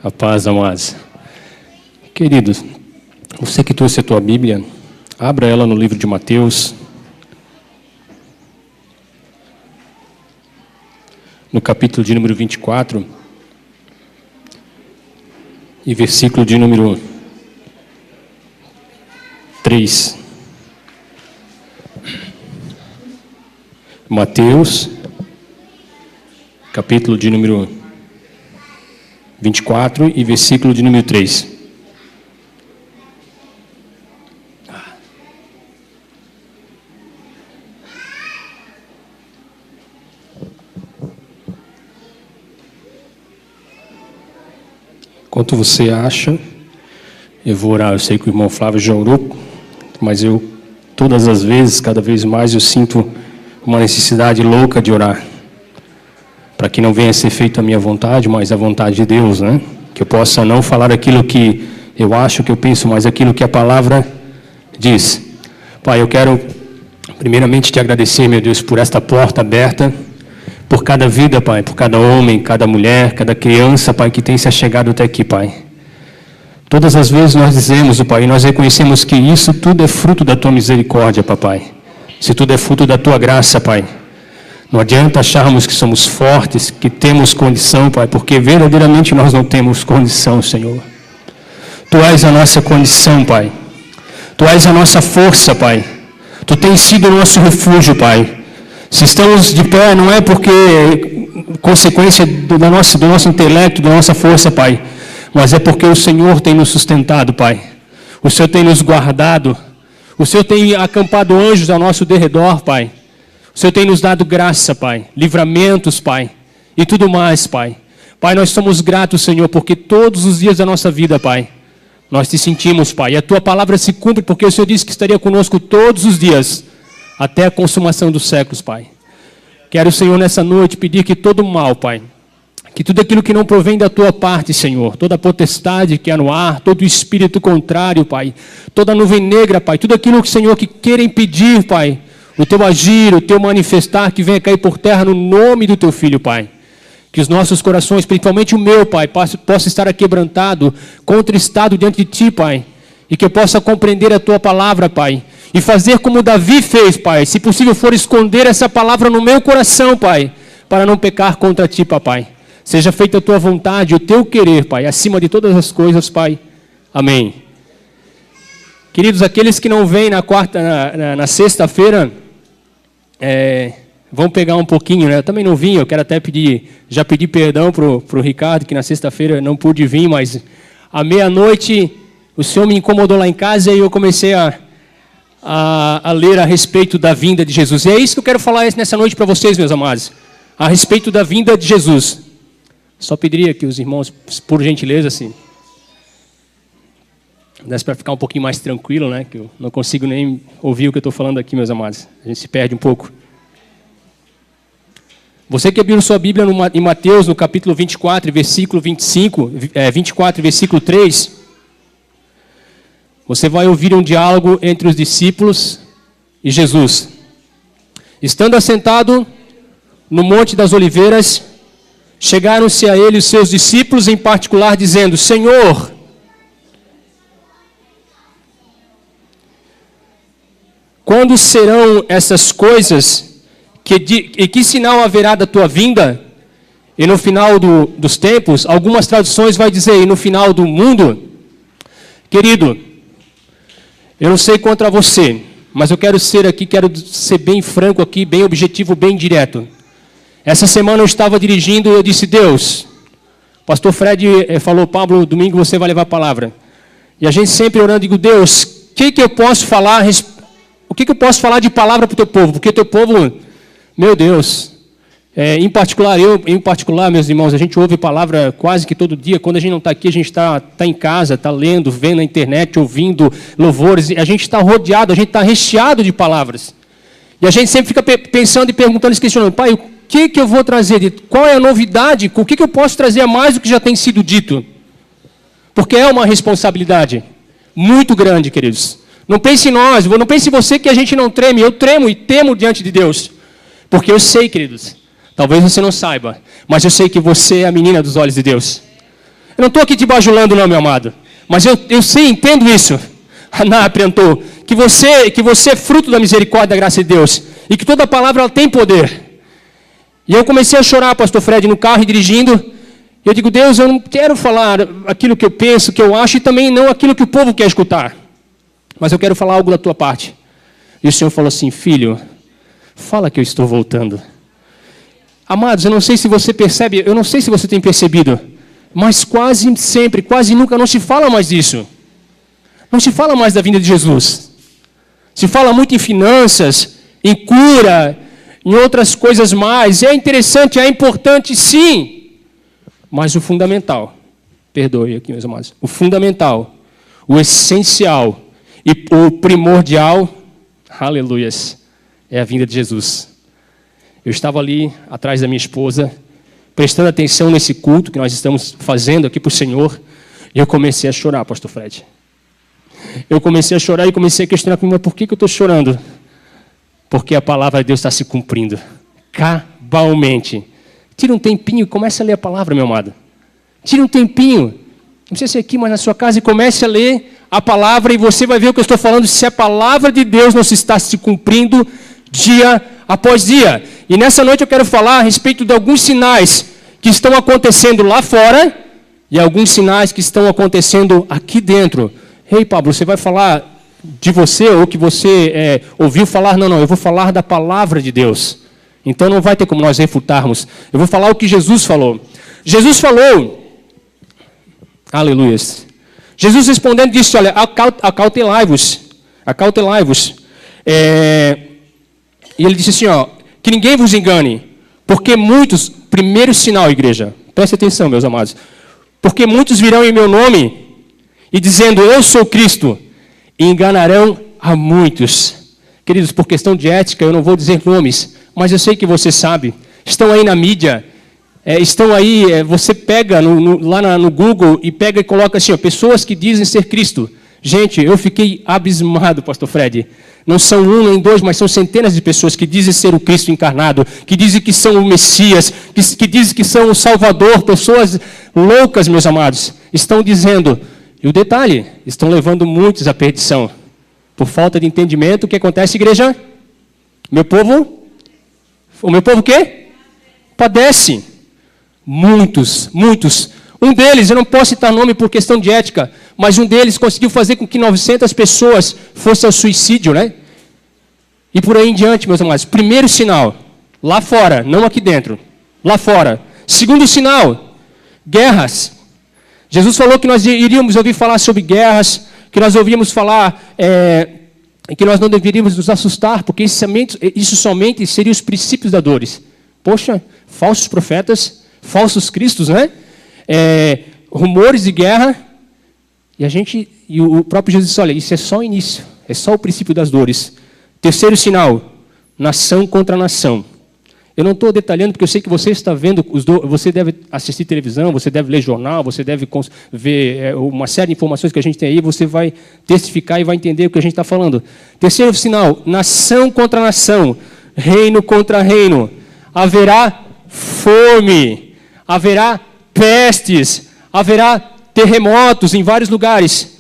A paz, amados. Queridos, você que trouxe a tua Bíblia, abra ela no livro de Mateus, no capítulo de número 24, e versículo de número 3. Mateus, capítulo de número 24 e versículo de número 3. Enquanto você acha, eu vou orar. Eu sei que o irmão Flávio já orou, mas eu, todas as vezes, cada vez mais, eu sinto uma necessidade louca de orar. Para que não venha a ser feita a minha vontade, mas a vontade de Deus, né? Que eu possa não falar aquilo que eu acho, que eu penso, mas aquilo que a palavra diz. Pai, eu quero primeiramente te agradecer, meu Deus, por esta porta aberta, por cada vida, Pai, por cada homem, cada mulher, cada criança, Pai, que tem se achegado até aqui, Pai. Todas as vezes nós dizemos, Pai, e nós reconhecemos que isso tudo é fruto da Tua misericórdia, Papai. Isso tudo é fruto da Tua graça, Pai. Não adianta acharmos que somos fortes, que temos condição, Pai, porque verdadeiramente nós não temos condição, Senhor. Tu és a nossa condição, Pai. Tu és a nossa força, Pai. Tu tens sido o nosso refúgio, Pai. Se estamos de pé, não é porque consequência do nosso intelecto, da nossa força, Pai, mas é porque o Senhor tem nos sustentado, Pai. O Senhor tem nos guardado. O Senhor tem acampado anjos ao nosso derredor, Pai. O Senhor tem nos dado graça, Pai. Livramentos, Pai. E tudo mais, Pai. Pai, nós somos gratos, Senhor, porque todos os dias da nossa vida, Pai, nós te sentimos, Pai. E a Tua palavra se cumpre, porque o Senhor disse que estaria conosco todos os dias, até a consumação dos séculos, Pai. Quero, Senhor, nessa noite pedir que todo mal, Pai, que tudo aquilo que não provém da Tua parte, Senhor, toda a potestade que há no ar, todo o espírito contrário, Pai, toda a nuvem negra, Pai, tudo aquilo que, Senhor, que queira impedir, Pai, o Teu agir, o Teu manifestar, que venha cair por terra no nome do Teu Filho, Pai. Que os nossos corações, principalmente o meu, Pai, possa estar aquebrantado, contristado diante de Ti, Pai, e que eu possa compreender a Tua palavra, Pai, e fazer como Davi fez, Pai, se possível for esconder essa palavra no meu coração, Pai, para não pecar contra Ti, Papai. Seja feita a Tua vontade, o Teu querer, Pai, acima de todas as coisas, Pai. Amém. Queridos, aqueles que não vêm na sexta-feira, vão pegar um pouquinho, né? Eu também não vim, eu quero até já pedir perdão para o Ricardo, que na sexta-feira não pude vir, mas à meia-noite o Senhor me incomodou lá em casa e eu comecei a ler a respeito da vinda de Jesus. E é isso que eu quero falar nessa noite para vocês, meus amados, a respeito da vinda de Jesus. Só pediria que os irmãos, por gentileza, assim, desse para ficar um pouquinho mais tranquilo, né? Que eu não consigo nem ouvir o que eu estou falando aqui, meus amados. A gente se perde um pouco. Você que abriu sua Bíblia em Mateus, no capítulo 24, versículo 24, versículo 3, você vai ouvir um diálogo entre os discípulos e Jesus. Estando assentado no Monte das Oliveiras, chegaram-se a ele os seus discípulos em particular, dizendo: Senhor, quando serão essas coisas? E que sinal haverá da tua vinda? E no final dos tempos, algumas traduções vai dizer, e no final do mundo? Querido, eu não sei contra você, mas eu quero ser bem franco aqui, bem objetivo, bem direto. Essa semana eu estava dirigindo e eu disse: Deus, pastor Fred falou, Pablo, domingo você vai levar a palavra. E a gente sempre orando, digo: Deus, o que eu posso falar? O que eu posso falar de palavra para o teu povo? Porque teu povo, meu Deus, em particular, meus irmãos, a gente ouve palavra quase que todo dia. Quando a gente não está aqui, a gente está em casa, está lendo, vendo na internet, ouvindo louvores. A gente está rodeado, a gente está recheado de palavras. E a gente sempre fica pensando e perguntando, se questionando: Pai, o que eu vou trazer? Qual é a novidade? O que eu posso trazer a mais do que já tem sido dito? Porque é uma responsabilidade muito grande, queridos. Não pense em nós, não pense em você que a gente não treme. Eu tremo e temo diante de Deus. Porque eu sei, queridos, talvez você não saiba, mas eu sei que você é a menina dos olhos de Deus. Eu não estou aqui te bajulando, não, meu amado. Mas eu sei, entendo isso. Haná apresentou que você é fruto da misericórdia e da graça de Deus. E que toda palavra ela tem poder. E eu comecei a chorar, pastor Fred, no carro e dirigindo. Eu digo, Deus, eu não quero falar aquilo que eu penso, que eu acho, e também não aquilo que o povo quer escutar. Mas eu quero falar algo da tua parte. E o Senhor falou assim, filho, fala que eu estou voltando. Amados, eu não sei se você percebe, eu não sei se você tem percebido, mas quase sempre, quase nunca não se fala mais disso. Não se fala mais da vinda de Jesus. Se fala muito em finanças, em cura, em outras coisas mais. É interessante, é importante, sim. Mas o fundamental, perdoe aqui, meus amados, o fundamental, o essencial e o primordial, aleluias, é a vinda de Jesus. Eu estava ali atrás da minha esposa, prestando atenção nesse culto que nós estamos fazendo aqui para o Senhor, e eu comecei a chorar, pastor Fred. Eu comecei a chorar e comecei a questionar comigo, mas por que eu estou chorando? Porque a palavra de Deus está se cumprindo, cabalmente. Tira um tempinho e comece a ler a palavra, meu amado. Tira um tempinho, não precisa ser aqui, mas na sua casa, e comece a ler a palavra, e você vai ver o que eu estou falando, se a palavra de Deus não se está se cumprindo dia após dia. E nessa noite eu quero falar a respeito de alguns sinais que estão acontecendo lá fora e alguns sinais que estão acontecendo aqui dentro. Ei, Pablo, você vai falar de você ou que você ouviu falar? Não, eu vou falar da palavra de Deus. Então não vai ter como nós refutarmos. Eu vou falar o que Jesus falou. Jesus falou, aleluias. Jesus respondendo disse, olha, acautelai-vos. E ele disse assim, ó, que ninguém vos engane, porque muitos, primeiro sinal, igreja, preste atenção, meus amados, porque muitos virão em meu nome, e dizendo, eu sou Cristo, e enganarão a muitos. Queridos, por questão de ética, eu não vou dizer nomes, mas eu sei que você sabe, estão aí na mídia, estão aí, você pega lá no Google e pega e coloca assim, ó, pessoas que dizem ser Cristo. Gente, eu fiquei abismado, pastor Fred. Não são um nem dois, mas são centenas de pessoas que dizem ser o Cristo encarnado, que dizem que são o Messias, que dizem que são o Salvador, pessoas loucas, meus amados. Estão dizendo, e o detalhe, estão levando muitos à perdição. Por falta de entendimento, o que acontece, igreja? O meu povo o quê? Padece. Muitos. Um deles, eu não posso citar nome por questão de ética, mas um deles conseguiu fazer com que 900 pessoas fossem ao suicídio, né? E por aí em diante, meus amados. Primeiro sinal, lá fora, não aqui dentro. Lá fora. Segundo sinal, guerras. Jesus falou que nós iríamos ouvir falar sobre guerras, que nós ouvíamos falar que nós não deveríamos nos assustar, porque isso somente seria os princípios da dores. Poxa, falsos profetas, falsos cristos, né? Rumores de guerra, e o próprio Jesus disse, olha, isso é só o início, é só o princípio das dores. Terceiro sinal, nação contra nação. Eu não estou detalhando, porque eu sei que você está vendo, você deve assistir televisão, você deve ler jornal, você deve ver uma série de informações que a gente tem aí, você vai testificar e vai entender o que a gente está falando. Terceiro sinal, nação contra nação, reino contra reino. Haverá fome, haverá pestes, haverá terremotos em vários lugares.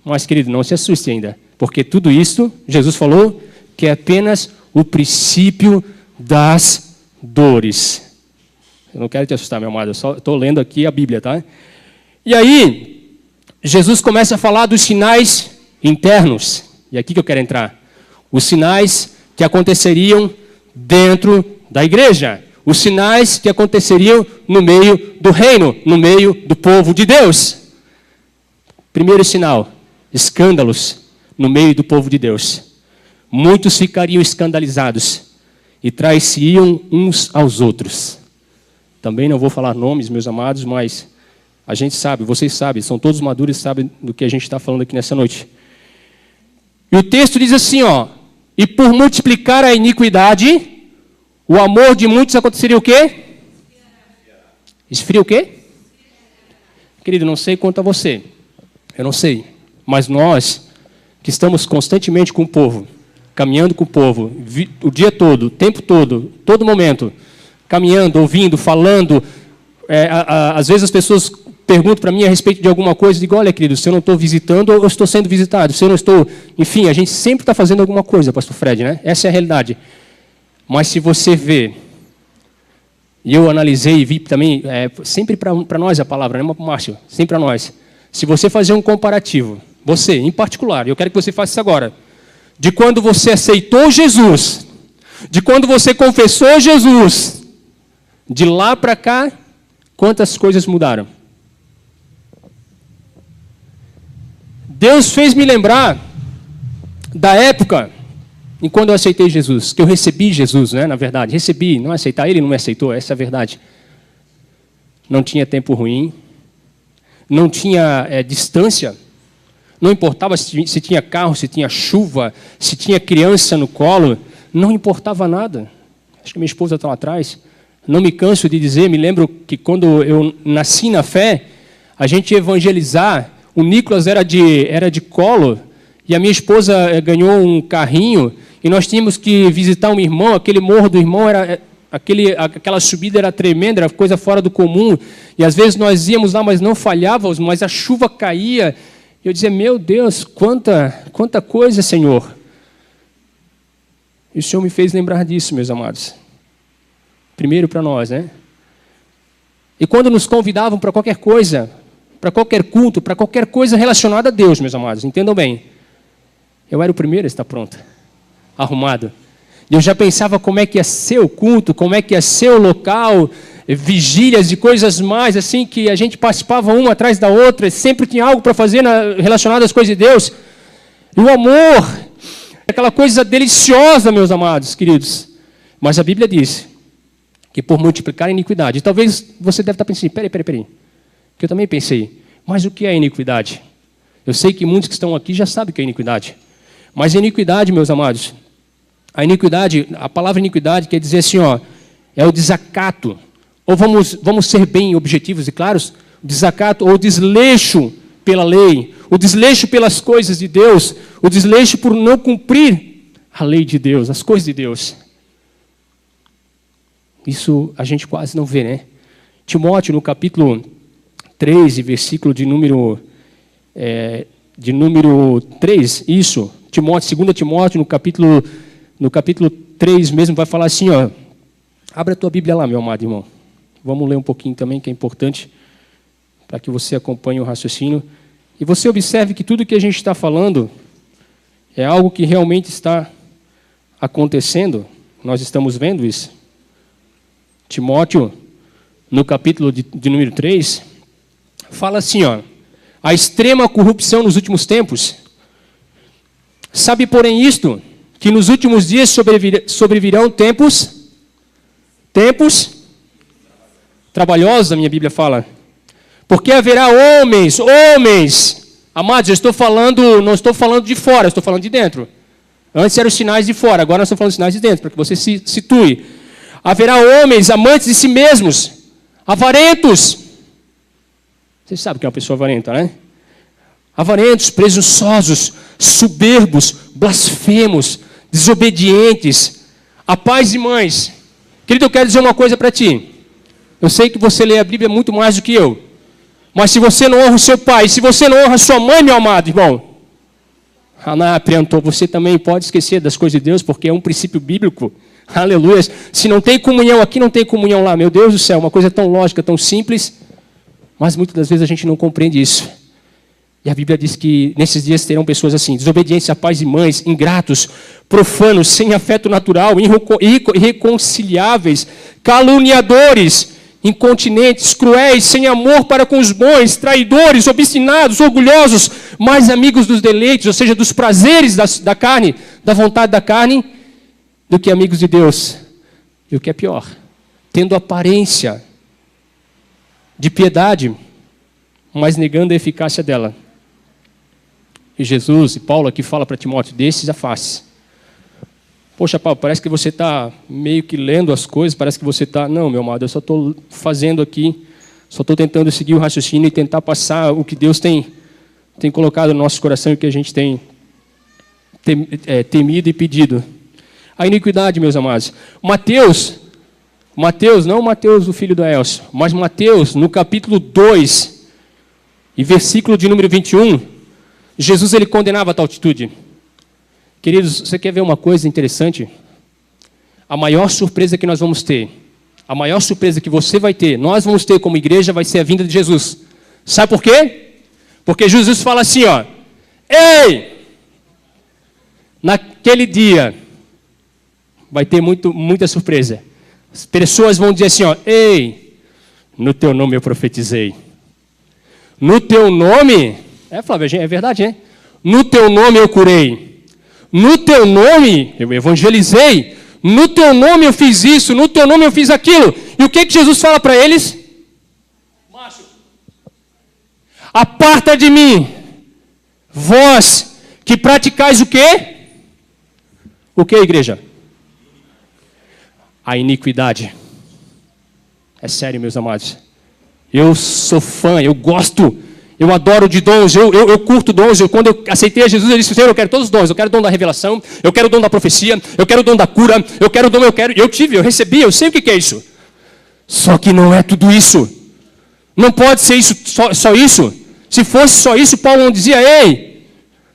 Mas, querido, não se assuste ainda, porque tudo isso, Jesus falou, que é apenas o princípio das dores. Eu não quero te assustar, meu amado, eu só estou lendo aqui a Bíblia, tá? E aí, Jesus começa a falar dos sinais internos, e é aqui que eu quero entrar. Os sinais que aconteceriam dentro da igreja. Os sinais que aconteceriam no meio do reino, no meio do povo de Deus. Primeiro sinal, escândalos no meio do povo de Deus. Muitos ficariam escandalizados e trairiam uns aos outros. Também não vou falar nomes, meus amados, mas a gente sabe, vocês sabem, são todos maduros e sabem do que a gente está falando aqui nessa noite. E o texto diz assim, ó, e por multiplicar a iniquidade, o amor de muitos aconteceria o quê? Esfria o quê? Querido, não sei quanto a você, eu não sei, mas nós que estamos constantemente com o povo, caminhando com o povo, o dia todo, o tempo todo, todo momento, caminhando, ouvindo, falando, às vezes as pessoas perguntam para mim a respeito de alguma coisa, digo, olha, querido, se eu não estou visitando, eu estou sendo visitado. Se eu não estou... Enfim, a gente sempre está fazendo alguma coisa, pastor Fred, né? Essa é a realidade. Mas se você vê, e eu analisei e vi também, sempre para nós a palavra, né, Márcio? Sempre para nós. Se você fazer um comparativo, você, em particular, eu quero que você faça isso agora, de quando você aceitou Jesus, de quando você confessou Jesus, de lá para cá, quantas coisas mudaram? Deus fez me lembrar da época em quando eu aceitei Jesus, que eu recebi Jesus, né, na verdade. Recebi, não aceitar, ele não me aceitou, essa é a verdade. Não tinha tempo ruim, não tinha distância, não importava se tinha carro, se tinha chuva, se tinha criança no colo, não importava nada. Acho que minha esposa está lá atrás. Não me canso de dizer, me lembro que quando eu nasci na fé, a gente ia evangelizar, o Nicolas era de colo, e a minha esposa ganhou um carrinho, e nós tínhamos que visitar um irmão, aquele morro do irmão, aquela subida era tremenda, era coisa fora do comum, e às vezes nós íamos lá, mas não falhávamos, mas a chuva caía, e eu dizia, meu Deus, quanta coisa, Senhor. E o Senhor me fez lembrar disso, meus amados. Primeiro para nós, né? E quando nos convidavam para qualquer coisa, para qualquer culto, para qualquer coisa relacionada a Deus, meus amados, entendam bem. Eu era o primeiro a estar pronto, arrumado. E eu já pensava como é que ia ser o culto, como é que ia ser o local, vigílias e coisas mais, assim, que a gente participava uma atrás da outra, sempre tinha algo para fazer relacionado às coisas de Deus. E o amor, aquela coisa deliciosa, meus amados, queridos. Mas a Bíblia diz que por multiplicar a iniquidade, talvez você deve estar pensando, peraí, que eu também pensei, mas o que é iniquidade? Eu sei que muitos que estão aqui já sabem o que é iniquidade. Mas a iniquidade, meus amados, a palavra iniquidade quer dizer assim, ó, é o desacato, ou vamos ser bem objetivos e claros, o desacato ou o desleixo pela lei, o desleixo pelas coisas de Deus, o desleixo por não cumprir a lei de Deus, as coisas de Deus. Isso a gente quase não vê, né? Timóteo, no capítulo 3, versículo de número 3, isso, 2 Timóteo, no capítulo 3 mesmo, vai falar assim, ó, abre a tua Bíblia lá, meu amado irmão. Vamos ler um pouquinho também, que é importante, para que você acompanhe o raciocínio. E você observe que tudo que a gente está falando é algo que realmente está acontecendo. Nós estamos vendo isso. Timóteo, no capítulo de número 3, fala assim, ó, a extrema corrupção nos últimos tempos. Sabe, porém, isto, que nos últimos dias sobrevirão tempos trabalhosos, a minha Bíblia fala. Porque haverá homens, amados, não estou falando de fora, estou falando de dentro. Antes eram os sinais de fora, agora nós estamos falando de sinais de dentro, para que você se situe. Haverá homens amantes de si mesmos, avarentos. Você sabe que é uma pessoa avarenta, né? Avarentos, presunçosos, soberbos, blasfemos, desobedientes, a pais e mães. Querido, eu quero dizer uma coisa para ti. Eu sei que você lê a Bíblia muito mais do que eu. Mas se você não honra o seu pai, se você não honra a sua mãe, meu amado irmão, você também pode esquecer das coisas de Deus, porque é um princípio bíblico. Aleluia. Se não tem comunhão aqui, não tem comunhão lá. Meu Deus do céu, uma coisa tão lógica, tão simples, mas muitas das vezes a gente não compreende isso. E a Bíblia diz que nesses dias terão pessoas assim, desobedientes a pais e mães, ingratos, profanos, sem afeto natural, irreconciliáveis, caluniadores, incontinentes, cruéis, sem amor para com os bons, traidores, obstinados, orgulhosos, mais amigos dos deleites, ou seja, dos prazeres da carne, da vontade da carne, do que amigos de Deus. E o que é pior, tendo aparência de piedade, mas negando a eficácia dela. E Jesus, e Paulo aqui fala para Timóteo, desses afaste. Poxa, Paulo, parece que você está meio que lendo as coisas, parece que você está... Não, meu amado, eu só estou fazendo aqui, só estou tentando seguir o raciocínio e tentar passar o que Deus tem colocado no nosso coração e o que a gente tem temido e pedido. A iniquidade, meus amados. Mateus, não Mateus, o filho do Elcio, mas Mateus, no capítulo 2, E versículo de número 21, Jesus ele condenava tal atitude. Queridos, você quer ver uma coisa interessante? A maior surpresa que nós vamos ter, a maior surpresa que você vai ter, nós vamos ter como igreja, vai ser a vinda de Jesus. Sabe por quê? Porque Jesus fala assim, ó, ei, naquele dia vai ter muita surpresa. As pessoas vão dizer assim, ó, ei, no teu nome eu profetizei. No teu nome, Flávio, é verdade, né? No teu nome eu curei. No teu nome eu evangelizei. No teu nome eu fiz isso, no teu nome eu fiz aquilo. E o que Jesus fala para eles? Macho, aparta de mim, vós que praticais o quê? O que, igreja? A iniquidade. É sério, meus amados. Eu sou fã, eu gosto, eu adoro de dons, eu curto dons. Quando eu aceitei a Jesus, eu disse, Senhor, eu quero todos os dons. Eu quero o dom da revelação, eu quero o dom da profecia, eu quero o dom da cura, eu quero o dom, eu recebi, eu sei o que é isso. Só que não é tudo isso. Não pode ser isso, só isso. Se fosse só isso, Paulo não dizia, ei,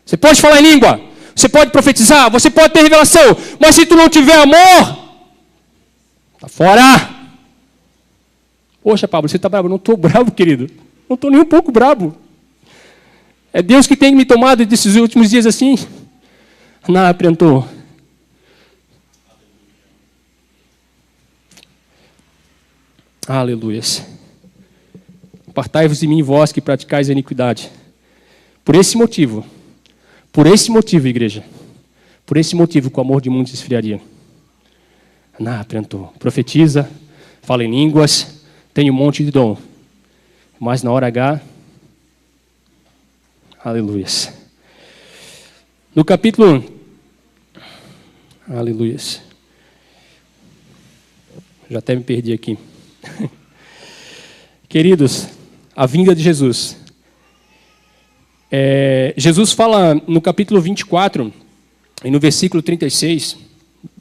você pode falar em língua, você pode profetizar, você pode ter revelação, mas se tu não tiver amor, tá fora. Poxa, Pablo, você está bravo? Não estou bravo, querido. Não estou nem um pouco bravo. É Deus que tem me tomado desses últimos dias assim. Não aprentou. Aleluias. Apartai-vos de mim, vós que praticais a iniquidade. Por esse motivo, igreja, por esse motivo que o amor de muitos esfriaria. Não aprentou. Profetiza, fala em línguas, tem um monte de dom. Mas na hora H, aleluias. No capítulo, aleluias. Já até me perdi aqui. Queridos, a vinda de Jesus. Jesus fala no capítulo 24, e no versículo 36,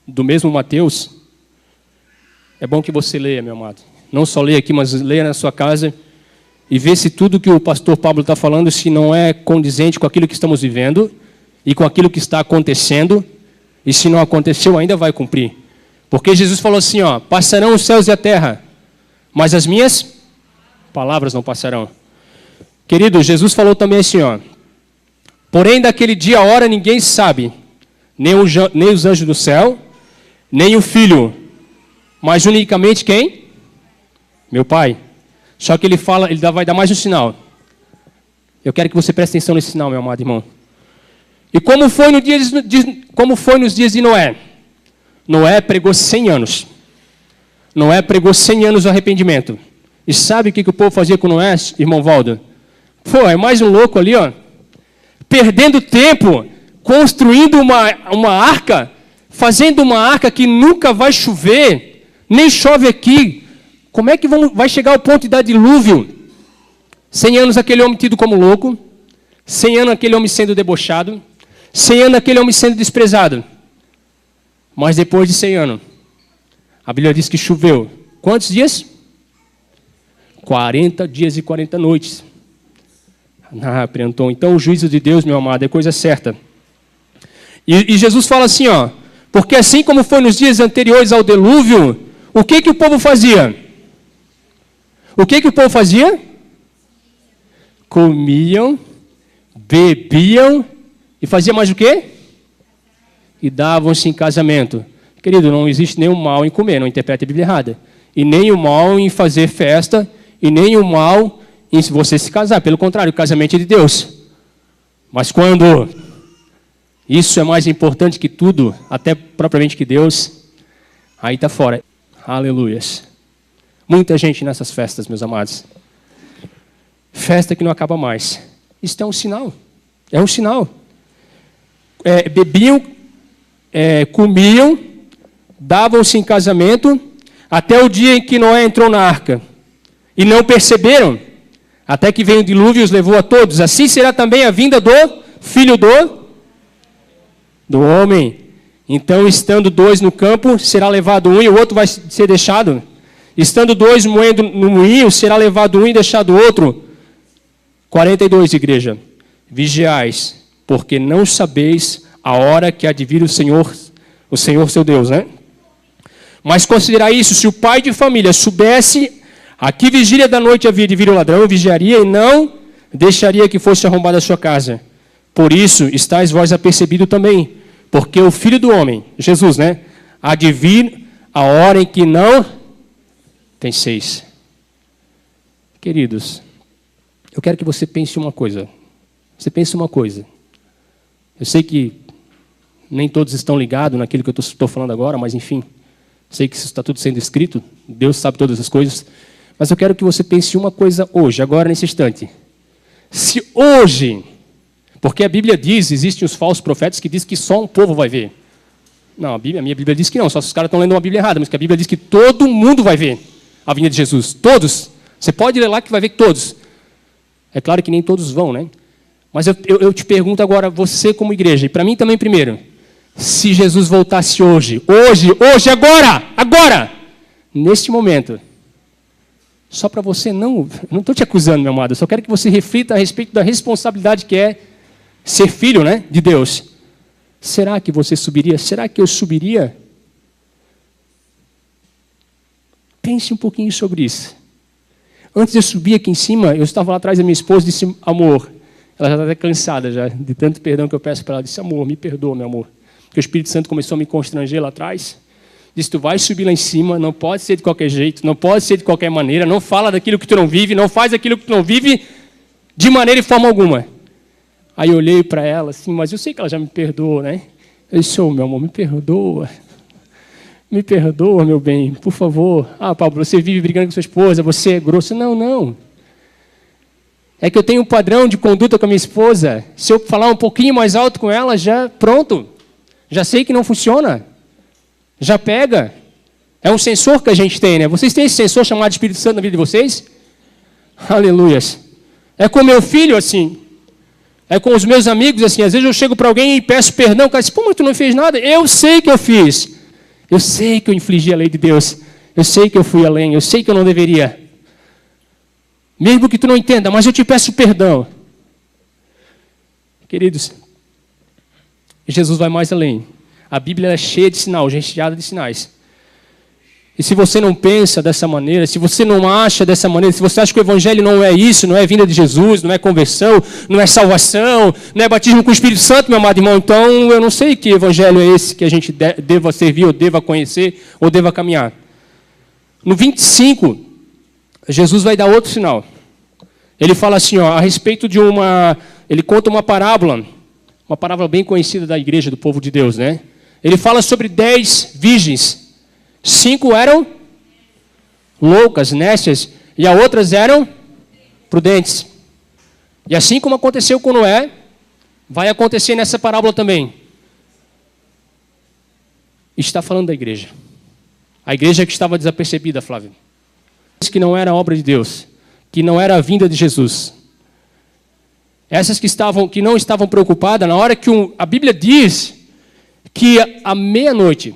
do mesmo Mateus. É bom que você leia, meu amado. Não só leia aqui, mas leia na sua casa e vê se tudo que o pastor Pablo está falando, se não é condizente com aquilo que estamos vivendo e com aquilo que está acontecendo, e se não aconteceu, ainda vai cumprir. Porque Jesus falou assim, ó, passarão os céus e a terra, mas as minhas palavras não passarão. Querido, Jesus falou também assim, ó, porém daquele dia, a hora, ninguém sabe, nem os anjos do céu, nem o Filho, mas unicamente quem? Meu Pai. Só que ele fala, ele vai dar mais um sinal. Eu quero que você preste atenção nesse sinal, meu amado irmão. E como foi nos dias de Noé? Noé pregou 100 anos. Noé pregou 100 anos de arrependimento. E sabe o que o povo fazia com Noé, irmão Valdo? Pô, é mais um louco ali, ó. Perdendo tempo, construindo uma arca, fazendo uma arca que nunca vai chover, nem chove aqui. Como é que vai chegar ao ponto de dar dilúvio? 100 anos aquele homem tido como louco, 100 anos aquele homem sendo debochado, 100 anos aquele homem sendo desprezado. Mas depois de 100 anos, a Bíblia diz que choveu. Quantos dias? 40 dias e 40 noites. Então o juízo de Deus, meu amado, é coisa certa. E Jesus fala assim, ó, porque assim como foi nos dias anteriores ao dilúvio, o que o povo fazia? O que o povo fazia? Comiam, bebiam e fazia mais o quê? E davam-se em casamento. Querido, não existe nenhum mal em comer, não interprete a Bíblia errada. E nem o mal em fazer festa, e nem o mal em você se casar. Pelo contrário, o casamento é de Deus. Mas quando isso é mais importante que tudo, até propriamente que Deus, aí está fora. Aleluias. Muita gente nessas festas, meus amados. Festa que não acaba mais. Isso é um sinal. É um sinal. Bebiam, comiam, davam-se em casamento, até o dia em que Noé entrou na arca. E não perceberam, até que veio o dilúvio e os levou a todos. Assim será também a vinda do Filho do homem. Então, estando dois no campo, será levado um e o outro vai ser deixado. Estando dois moendo no moinho, será levado um e deixado o outro. 42, igreja. Vigiais, porque não sabeis a hora que há de vir o Senhor seu Deus, né? Mas considerai isso, se o pai de família soubesse a que vigília da noite havia de vir o ladrão, vigiaria e não deixaria que fosse arrombada a sua casa. Por isso, estáis vós apercebido também, porque o Filho do Homem, Jesus, né? Há de vir a hora em que não penseis. Queridos, eu quero que você pense uma coisa. Você pense uma coisa. Eu sei que nem todos estão ligados naquilo que eu estou falando agora, mas enfim, sei que isso está tudo sendo escrito, Deus sabe todas as coisas, mas eu quero que você pense uma coisa hoje, agora nesse instante. Se hoje, porque a Bíblia diz, existem os falsos profetas que dizem que só um povo vai ver. Não, a minha Bíblia diz que não, só se os caras estão lendo uma Bíblia errada, mas que a Bíblia diz que todo mundo vai ver a vinda de Jesus, todos. Você pode ler lá que vai ver que todos. É claro que nem todos vão, né? Mas eu te pergunto agora, você como igreja, e para mim também primeiro, se Jesus voltasse hoje, agora, neste momento, só para você não estou te acusando, meu amado, eu só quero que você reflita a respeito da responsabilidade que é ser filho, né, de Deus. Será que você subiria? Será que eu subiria? Pense um pouquinho sobre isso. Antes de eu subir aqui em cima, eu estava lá atrás da minha esposa e disse, amor, ela já está até cansada já, de tanto perdão que eu peço para ela, disse, amor, me perdoa, meu amor. Porque o Espírito Santo começou a me constranger lá atrás. Disse, tu vai subir lá em cima, não pode ser de qualquer jeito, não pode ser de qualquer maneira, não fala daquilo que tu não vive, não faz aquilo que tu não vive de maneira e forma alguma. Aí eu olhei para ela assim, mas eu sei que ela já me perdoou, né? Eu disse, meu amor, me perdoa. Me perdoa, meu bem, por favor. Ah, Pablo, você vive brigando com sua esposa, você é grosso. Não. É que eu tenho um padrão de conduta com a minha esposa. Se eu falar um pouquinho mais alto com ela, já pronto. Já sei que não funciona. Já pega. É um sensor que a gente tem, né? Vocês têm esse sensor chamado Espírito Santo na vida de vocês? Aleluias. É com meu filho, assim. É com os meus amigos, assim. Às vezes eu chego para alguém e peço perdão. O cara diz, pô, mas tu não fez nada. Eu sei que eu fiz. Eu sei que eu infligi a lei de Deus. Eu sei que eu fui além. Eu sei que eu não deveria. Mesmo que tu não entenda, mas eu te peço perdão. Queridos, Jesus vai mais além. A Bíblia é cheia de sinais, recheada de sinais. E se você não pensa dessa maneira, se você não acha dessa maneira, se você acha que o Evangelho não é isso, não é vinda de Jesus, não é conversão, não é salvação, não é batismo com o Espírito Santo, meu amado irmão, então eu não sei que Evangelho é esse que a gente deva servir, ou deva conhecer, ou deva caminhar. No 25, Jesus vai dar outro sinal. Ele fala assim, a respeito de ele conta uma parábola bem conhecida da igreja, do povo de Deus, né? Ele fala sobre 10 virgens. 5 eram loucas, nécias, e as outras eram prudentes. E assim como aconteceu com Noé, vai acontecer nessa parábola também. Está falando da igreja. A igreja que estava desapercebida, Flávio. Que não era a obra de Deus, que não era a vinda de Jesus. Essas que não estavam preocupadas, na hora que a Bíblia diz que à meia-noite,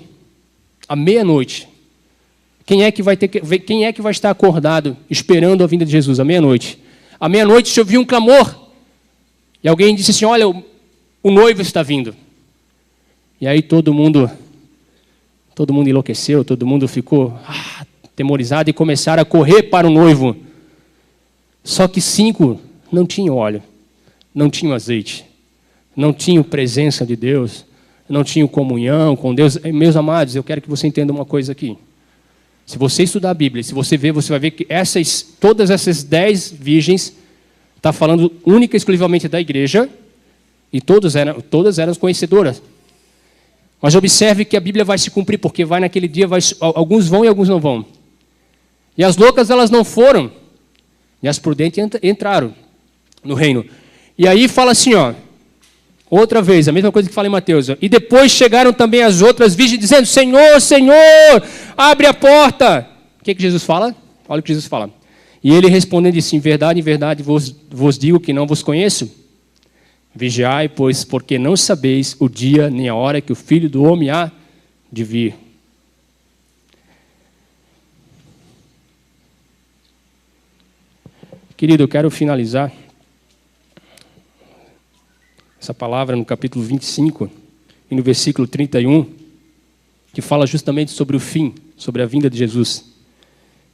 quem é que vai estar acordado esperando a vinda de Jesus? À meia-noite. À meia-noite se ouviu um clamor. E alguém disse assim, olha, o noivo está vindo. E aí todo mundo enlouqueceu, todo mundo ficou atemorizado e começaram a correr para o noivo. Só que 5 não tinham óleo, não tinham azeite, não tinham presença de Deus, não tinham comunhão com Deus. Meus amados, eu quero que você entenda uma coisa aqui. Se você estudar a Bíblia, se você ver, você vai ver que todas essas 10 virgens está falando única e exclusivamente da igreja, e todas eram conhecedoras. Mas observe que a Bíblia vai se cumprir, porque vai naquele dia, alguns vão e alguns não vão. E as loucas, elas não foram, e as prudentes entraram no reino. E aí fala assim, outra vez, a mesma coisa que fala em Mateus. E depois chegaram também as outras virgens, dizendo, Senhor, Senhor, abre a porta. O que Jesus fala? Olha o que Jesus fala. E ele respondendo disse, em verdade vos digo que não vos conheço. Vigiai, pois, porque não sabeis o dia nem a hora que o Filho do Homem há de vir. Querido, eu quero finalizar essa palavra no capítulo 25 e no versículo 31, que fala justamente sobre o fim, sobre a vinda de Jesus.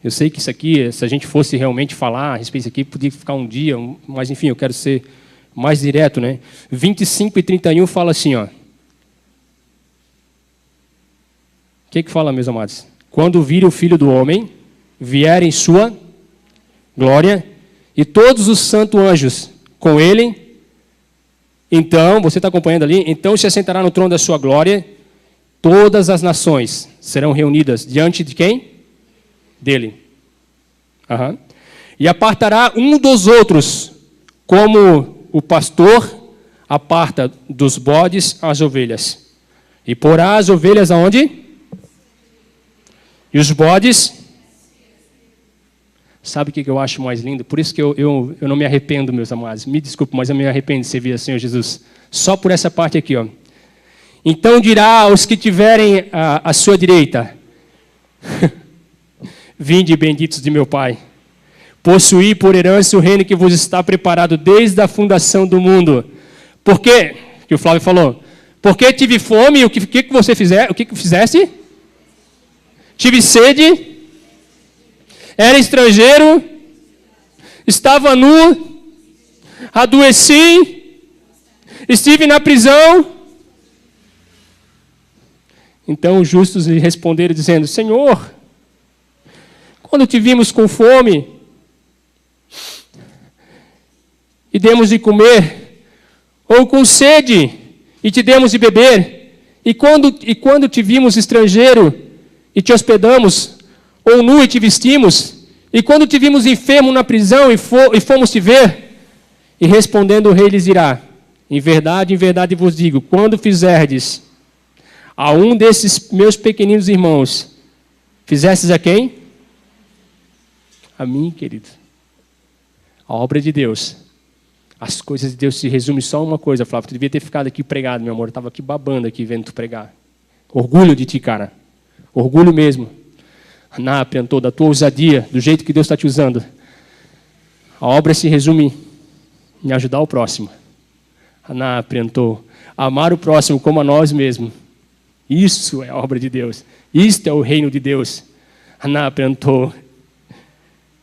Eu sei que isso aqui, se a gente fosse realmente falar a respeito disso aqui, podia ficar um dia, mas enfim, eu quero ser mais direto, né? 25 e 31 fala assim, ó. O que fala, meus amados? Quando vir o Filho do Homem, vier em sua glória, e todos os santos anjos com ele, então, você está acompanhando ali? Então se assentará no trono da sua glória, todas as nações serão reunidas diante de quem? Dele. Uhum. E apartará um dos outros, como o pastor aparta dos bodes as ovelhas. E porá as ovelhas aonde? E os bodes. Sabe o que eu acho mais lindo? Por isso que eu não me arrependo, meus amados. Me desculpe, mas eu me arrependo de servir ao Senhor Jesus. Só por essa parte aqui, ó. Então dirá aos que tiverem à sua direita: vinde, benditos de meu Pai, possuí por herança o reino que vos está preparado desde a fundação do mundo. Por quê? Que o Flávio falou. Porque tive fome, o que você fizer? O que fizeste? Tive sede, era estrangeiro, estava nu, adoeci, estive na prisão. Então os justos lhe responderam dizendo: Senhor, quando te vimos com fome e demos de comer, ou com sede e te demos de beber, e quando te vimos estrangeiro e te hospedamos, ou nu e te vestimos, e quando te vimos enfermo na prisão e fomos te ver? E respondendo o rei lhes dirá: em verdade vos digo, quando fizerdes a um desses meus pequeninos irmãos, fizestes a quem? A mim, querido. A obra de Deus, as coisas de Deus se resumem só uma coisa, Flávio. Tu devia ter ficado aqui pregado, meu amor. Eu estava aqui babando aqui vendo tu pregar. Orgulho de ti, cara. Orgulho mesmo. Apresentou da tua ousadia, do jeito que Deus está te usando. A obra se resume em ajudar o próximo. Apresentou. Amar o próximo como a nós mesmos. Isso é a obra de Deus. Isto é o reino de Deus. Apresentou.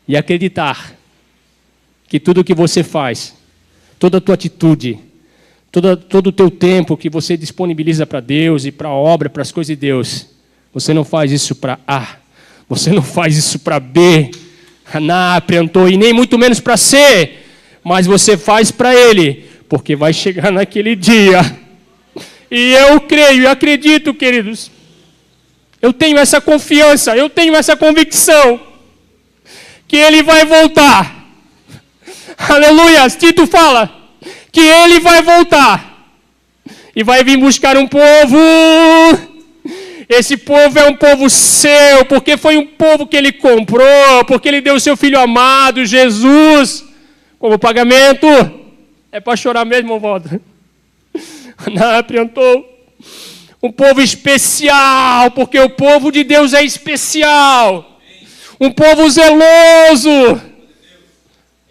E acreditar que tudo o que você faz, toda a tua atitude, todo o teu tempo que você disponibiliza para Deus e para a obra, para as coisas de Deus, você não faz isso para A, você não faz isso para B, e nem muito menos para C, mas você faz para Ele, porque vai chegar naquele dia. E eu creio e acredito, queridos, eu tenho essa confiança, eu tenho essa convicção, que Ele vai voltar. Aleluia! Tito fala que Ele vai voltar e vai vir buscar um povo. Esse povo é um povo seu, porque foi um povo que Ele comprou, porque Ele deu o seu Filho amado, Jesus, como pagamento. É para chorar mesmo, volta. Apresentou um povo especial, porque o povo de Deus é especial. Um povo zeloso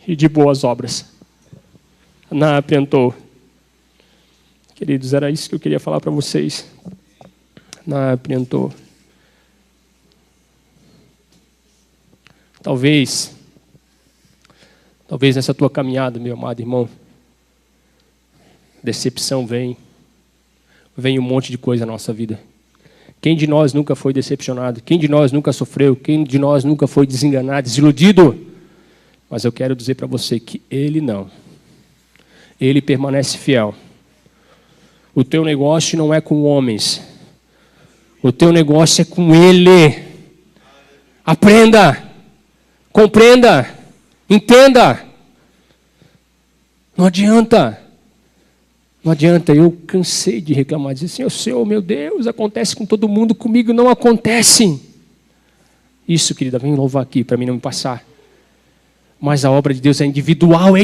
e de boas obras. Apresentou. Queridos, era isso que eu queria falar para vocês. Apresentou. Talvez nessa tua caminhada, meu amado irmão, decepção vem um monte de coisa na nossa vida. Quem de nós nunca foi decepcionado? Quem de nós nunca sofreu? Quem de nós nunca foi desenganado, desiludido? Mas eu quero dizer para você que Ele não. Ele permanece fiel. O teu negócio não é com homens. O teu negócio é com Ele. Aprenda. Compreenda. Entenda. Não adianta. Não adianta, eu cansei de reclamar, dizer assim, Senhor, meu Deus, acontece com todo mundo, comigo não acontece. Isso, querida, vem louvar aqui, para mim não me passar. Mas a obra de Deus é individual,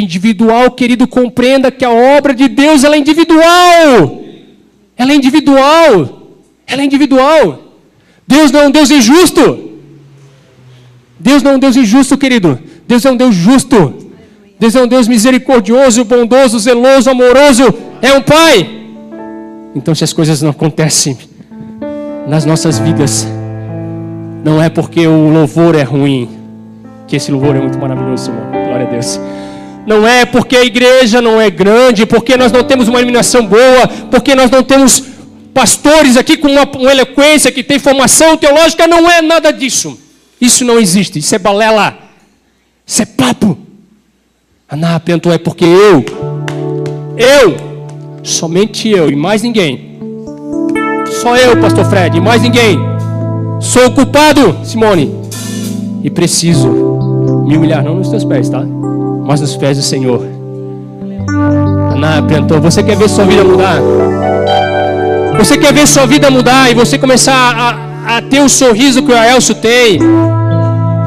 querido, compreenda que a obra de Deus ela é individual. Ela é individual. Ela é individual. Deus não é um Deus injusto. Deus não é um Deus injusto, querido. Deus é um Deus justo. Deus é um Deus misericordioso, bondoso, zeloso, amoroso. É um Pai. Então, se as coisas não acontecem nas nossas vidas, não é porque o louvor é ruim, que esse louvor é muito maravilhoso, Senhor. Glória a Deus. Não é porque a igreja não é grande, porque nós não temos uma iluminação boa, porque nós não temos pastores aqui com uma eloquência, que tem formação teológica. Não é nada disso. Isso não existe. Isso é balela. Isso é papo. Aná perguntou, é porque somente eu e mais ninguém. Só eu, pastor Fred, e mais ninguém. Sou o culpado, Simone. E preciso me humilhar, não nos teus pés, tá? Mas nos pés do Senhor. Aná perguntou, você quer ver sua vida mudar? Você quer ver sua vida mudar e você começar a ter o sorriso que o Aelcio tem,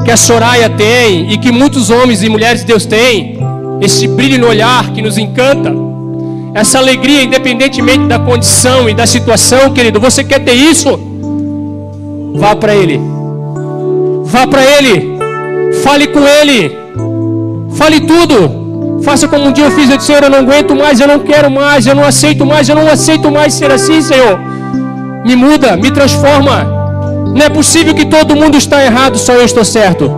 que a Soraya tem e que muitos homens e mulheres de Deus têm? Esse brilho no olhar que nos encanta, essa alegria independentemente da condição e da situação, querido. Você quer ter isso? Vá para Ele. Vá para Ele. Fale com Ele. Fale tudo. Faça como um dia eu fiz. Eu disse, Senhor, eu não aguento mais, eu não quero mais, eu não aceito mais ser assim, Senhor. Me muda, me transforma. Não é possível que todo mundo está errado, só eu estou certo.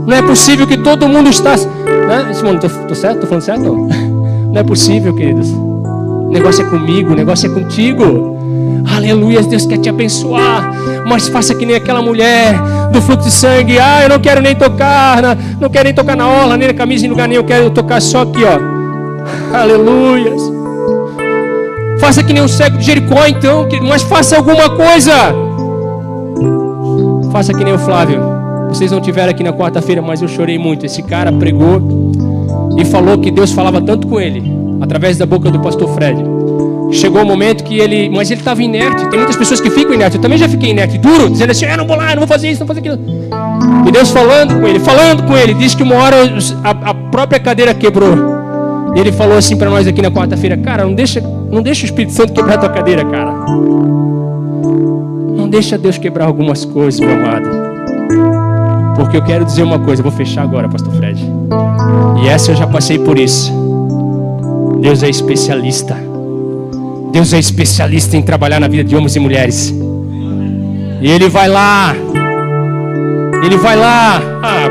Não é possível que todo mundo está... Simone, estou certo? Estou falando certo? Não é possível, queridos. O negócio é comigo, o negócio é contigo. Aleluia, Deus quer te abençoar. Mas faça que nem aquela mulher do fluxo de sangue. Eu não quero nem tocar, não quero nem tocar na orla, nem na camisa, em lugar nenhum. Eu quero tocar só aqui, ó. Aleluia. Faça que nem um cego de Jericó, então, mas faça alguma coisa. Faça que nem o Flávio. Vocês não estiveram aqui na quarta-feira, mas eu chorei muito. Esse cara pregou e falou que Deus falava tanto com ele, através da boca do pastor Fred. Chegou o momento que mas ele estava inerte. Tem muitas pessoas que ficam inertes. Eu também já fiquei inerte, duro, dizendo assim, eu não vou lá, eu não vou fazer isso, não vou fazer aquilo. E Deus falando com ele, disse que uma hora a própria cadeira quebrou. E ele falou assim para nós aqui na quarta-feira, cara, não deixa o Espírito Santo quebrar a tua cadeira, cara. Não deixa Deus quebrar algumas coisas, meu amado. Porque eu quero dizer uma coisa, eu vou fechar agora, pastor Fred. E essa eu já passei por isso. Deus é especialista. Deus é especialista em trabalhar na vida de homens e mulheres. E Ele vai lá.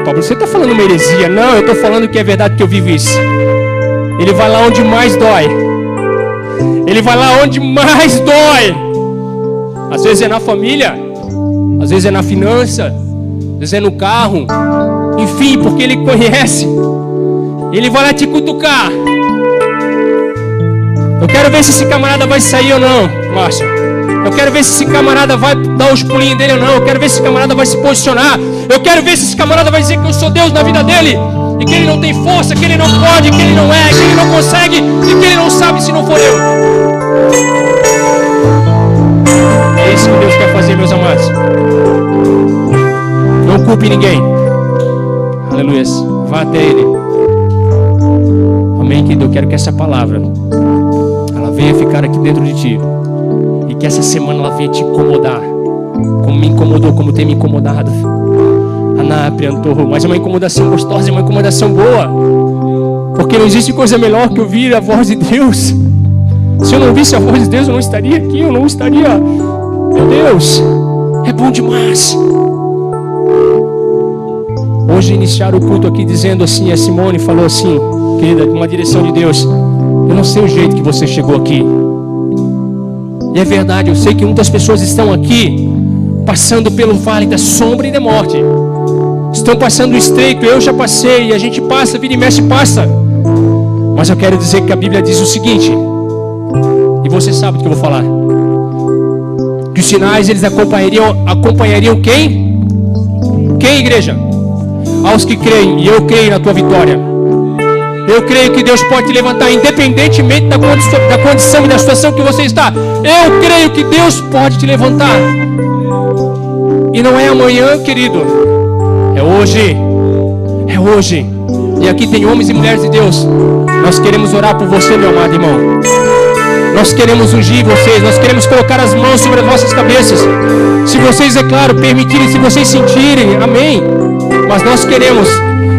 Pablo, você está falando uma heresia? Não, eu estou falando que é verdade, que eu vivo isso. Ele vai lá onde mais dói. Ele vai lá onde mais dói. Às vezes é na família. Às vezes é na finança. Às vezes é no carro. Enfim, porque Ele conhece. Ele vai lá te cutucar. Eu quero ver se esse camarada vai sair ou não, Márcio. Eu quero ver se esse camarada vai dar os pulinhos dele ou não. Eu quero ver se esse camarada vai se posicionar. Eu quero ver se esse camarada vai dizer que eu sou Deus na vida dele. E que ele não tem força, que ele não pode, que ele não é, que ele não consegue. E que ele não sabe se não for eu. É isso que Deus quer fazer, meus amados. Não culpe ninguém. Aleluia. Vá até Ele. Amém, querido. Eu quero que essa palavra venha ficar aqui dentro de ti. E que essa semana ela venha te incomodar. Como me incomodou, como tem me incomodado. Mas é uma incomodação gostosa, é uma incomodação boa. Porque não existe coisa melhor que ouvir a voz de Deus. Se eu não ouvisse a voz de Deus, eu não estaria aqui, eu não estaria... Meu Deus, é bom demais. Hoje iniciaram o culto aqui dizendo assim, a Simone falou assim, querida, com uma direção de Deus, eu não sei o jeito que você chegou aqui. E é verdade, eu sei que muitas pessoas estão aqui passando pelo vale da sombra e da morte. Estão passando o estreito, eu já passei, e a gente passa, vira e mexe, passa. Mas eu quero dizer que a Bíblia diz o seguinte, e você sabe do que eu vou falar, que os sinais eles acompanhariam quem? Quem, igreja? Aos que creem, e eu creio na tua vitória. Eu creio que Deus pode te levantar independentemente da condição e da situação que você está. Eu creio que Deus pode te levantar. E não é amanhã, querido. É hoje. É hoje. E aqui tem homens e mulheres de Deus. Nós queremos orar por você, meu amado irmão. Nós queremos ungir vocês. Nós queremos colocar as mãos sobre as vossas cabeças. Se vocês, é claro, permitirem, se vocês sentirem, amém. Mas nós queremos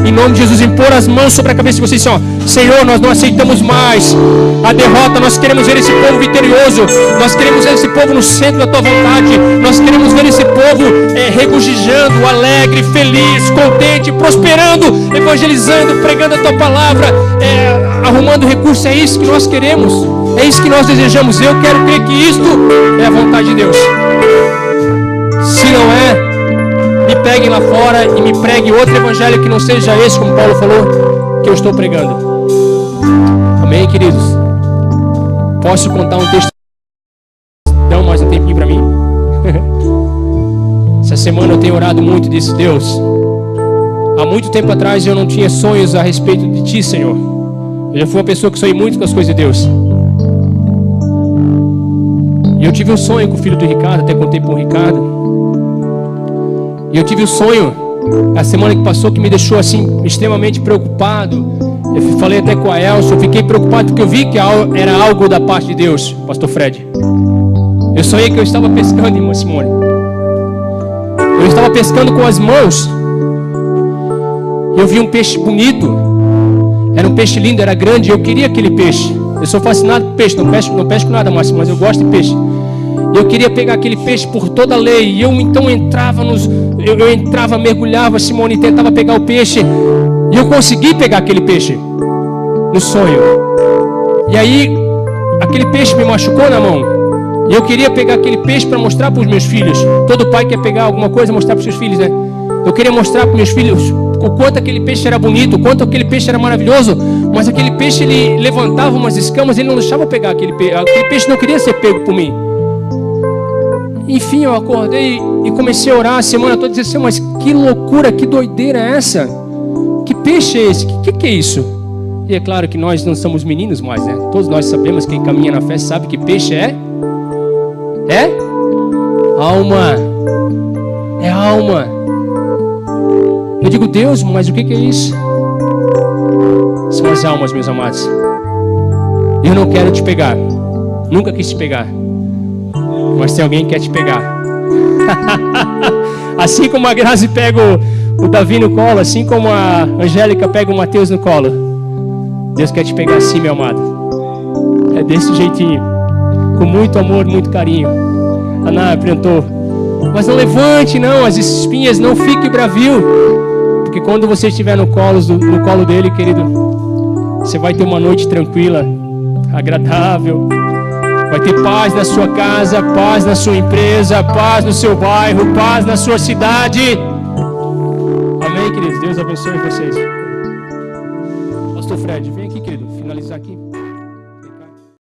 Em nome de Jesus, impor as mãos sobre a cabeça de vocês, Senhor. Senhor, nós não aceitamos mais a derrota. Nós queremos ver esse povo vitorioso. Nós queremos ver esse povo no centro da tua vontade. Nós queremos ver esse povo regozijando, alegre, feliz, contente, prosperando, evangelizando, pregando a tua palavra, arrumando recursos. É isso que nós queremos. É isso que nós desejamos. Eu quero crer que isto é a vontade de Deus. Se não é, me peguem lá fora e me preguem outro evangelho que não seja esse, como Paulo falou, que eu estou pregando. Amém, queridos? Posso contar um texto? Dá mais um tempinho para mim. Essa semana eu tenho orado muito e disse: Deus, há muito tempo atrás eu não tinha sonhos a respeito de Ti, Senhor. Eu já fui uma pessoa que sonhei muito com as coisas de Deus. E eu tive um sonho com o filho do Ricardo, até contei para o Ricardo. E eu tive um sonho, a semana que passou, que me deixou assim, extremamente preocupado. Eu falei até com a Elson, eu fiquei preocupado porque eu vi que era algo da parte de Deus, pastor Fred. Eu sonhei que eu estava pescando, irmã Simone. Eu estava pescando com as mãos. E eu vi um peixe bonito. Era um peixe lindo, era grande, eu queria aquele peixe. Eu sou fascinado por peixe, não pesco nada mais, mas eu gosto de peixe. Eu queria pegar aquele peixe por toda a lei. E eu então entrava eu entrava, mergulhava, Simone, tentava pegar o peixe. E eu consegui pegar aquele peixe no sonho. E aí, aquele peixe me machucou na mão. E eu queria pegar aquele peixe para mostrar para os meus filhos. Todo pai quer pegar alguma coisa e mostrar para os seus filhos, né? Eu queria mostrar para os meus filhos o quanto aquele peixe era bonito, o quanto aquele peixe era maravilhoso. Mas aquele peixe, ele levantava umas escamas, ele não deixava eu pegar aquele peixe. Aquele peixe não queria ser pego por mim. Enfim, eu acordei e comecei a orar a semana toda, dizendo assim: mas que loucura, que doideira é essa? Que peixe é esse? Que é isso? E é claro que nós não somos meninos mais, né? Todos nós sabemos, quem caminha na fé sabe que peixe é alma. É alma. Eu digo: Deus, mas o que é isso? São as almas, meus amados. Eu não quero te pegar. Nunca quis te pegar. Mas tem alguém que quer te pegar. Assim como a Grazi pega o Davi no colo, assim como a Angélica pega o Mateus no colo, Deus quer te pegar assim, meu amado. É desse jeitinho, com muito amor, muito carinho. Ana apresentou: mas não levante não as espinhas, não fique bravio, porque quando você estiver no colo dele, querido, você vai ter uma noite tranquila, agradável. Vai ter paz na sua casa, paz na sua empresa, paz no seu bairro, paz na sua cidade. Amém, queridos? Deus abençoe vocês. Pastor Fred, vem aqui, querido, finalizar aqui.